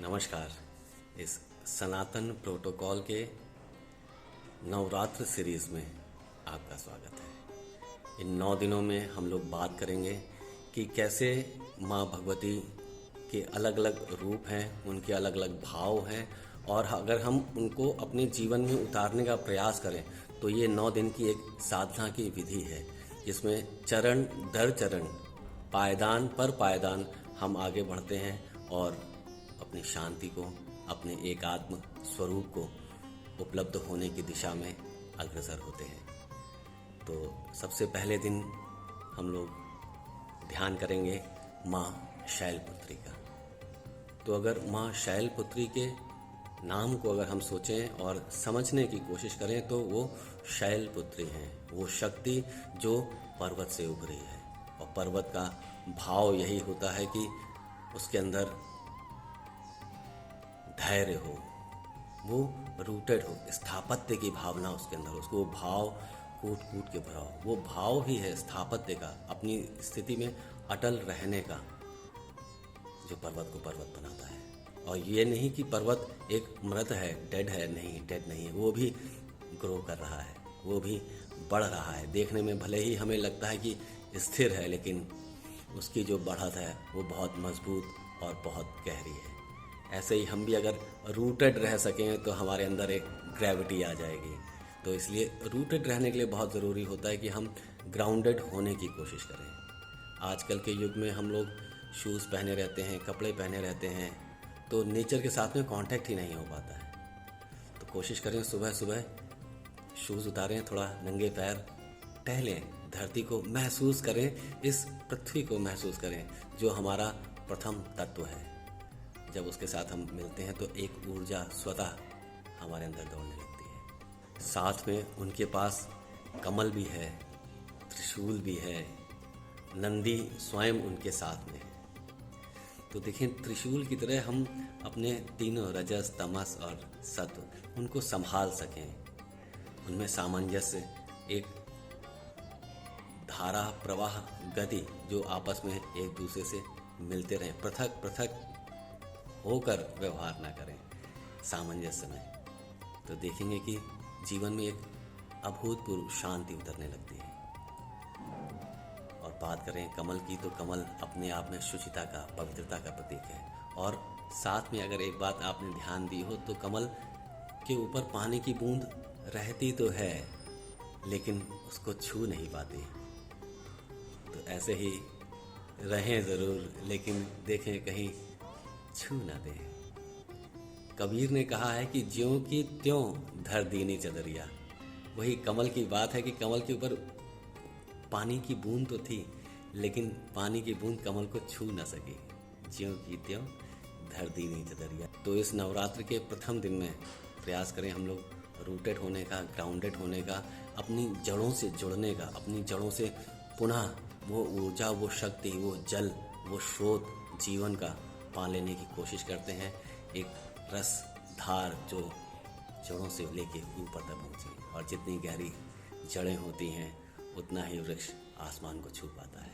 नमस्कार। इस सनातन प्रोटोकॉल के नवरात्र सीरीज़ में आपका स्वागत है। इन 9 दिनों में हम लोग बात करेंगे कि कैसे माँ भगवती के अलग अलग रूप हैं, उनके अलग अलग भाव हैं, और अगर हम उनको अपने जीवन में उतारने का प्रयास करें तो ये 9 दिन की एक साधना की विधि है, जिसमें चरण दर चरण, पायदान पर पायदान हम आगे बढ़ते हैं और अपनी शांति को, अपने एकात्म स्वरूप को उपलब्ध होने की दिशा में अग्रसर होते हैं। तो सबसे पहले दिन हम लोग ध्यान करेंगे माँ शैलपुत्री का। तो अगर माँ शैलपुत्री के नाम को अगर हम सोचें और समझने की कोशिश करें तो वो शैलपुत्री हैं, वो शक्ति जो पर्वत से उभरी है। और पर्वत का भाव यही होता है कि उसके अंदर धैर्य हो, वो रूटेड हो, स्थापत्य की भावना उसके अंदर, उसको वो भाव कूट कूट के भरा हो। वो भाव ही है स्थापत्य का, अपनी स्थिति में अटल रहने का, जो पर्वत को पर्वत बनाता है। और ये नहीं कि पर्वत एक मृत है, डेड है, नहीं, डेड नहीं है, वो भी ग्रो कर रहा है, वो भी बढ़ रहा है। देखने में भले ही हमें लगता है कि स्थिर है, लेकिन उसकी जो बढ़त है वो बहुत मजबूत और बहुत गहरी है। ऐसे ही हम भी अगर रूटेड रह सकें तो हमारे अंदर एक ग्रेविटी आ जाएगी। तो इसलिए रूटेड रहने के लिए बहुत ज़रूरी होता है कि हम ग्राउंडेड होने की कोशिश करें। आजकल के युग में हम लोग शूज़ पहने रहते हैं, कपड़े पहने रहते हैं, तो नेचर के साथ में कांटेक्ट ही नहीं हो पाता है। तो कोशिश करें सुबह सुबह शूज़ उतारें, थोड़ा नंगे पैर टहलें, धरती को महसूस करें, इस पृथ्वी को महसूस करें जो हमारा प्रथम तत्व है। जब उसके साथ हम मिलते हैं तो एक ऊर्जा स्वतः हमारे अंदर दौड़ने लगती है। साथ में उनके पास कमल भी है, त्रिशूल भी है, नंदी स्वयं उनके साथ में है। तो देखें, त्रिशूल की तरह हम अपने तीनों रजस, तमस और सत्व उनको संभाल सकें, उनमें सामंजस्य, एक धारा प्रवाह गति जो आपस में एक दूसरे से मिलते रहें, पृथक पृथक होकर व्यवहार ना करें, सामंजस्य में। तो देखेंगे कि जीवन में एक अभूतपूर्व शांति उतरने लगती है। और बात करें कमल की, तो कमल अपने आप में शुचिता का, पवित्रता का प्रतीक है। और साथ में अगर एक बात आपने ध्यान दी हो तो कमल के ऊपर पानी की बूंद रहती तो है, लेकिन उसको छू नहीं पाती। तो ऐसे ही रहें ज़रूर, लेकिन देखें कहीं छू ना दे। कबीर ने कहा है कि ज्यों की त्यों धर दीनी चदरिया। वही कमल की बात है कि कमल के ऊपर पानी की बूंद तो थी, लेकिन पानी की बूंद कमल को छू ना सकी। ज्यों की त्यों धर दीनी चदरिया। तो इस नवरात्र के प्रथम दिन में प्रयास करें हम लोग रूटेड होने का, ग्राउंडेड होने का, अपनी जड़ों से जुड़ने का, अपनी जड़ों से पुनः वो ऊर्जा, वो शक्ति, वो जल, वो स्रोत जीवन का पा लेने की कोशिश करते हैं। एक रस धार जो जड़ों से लेके ऊपर तक पहुंचे। और जितनी गहरी जड़ें होती हैं उतना ही वृक्ष आसमान को छू पाता है।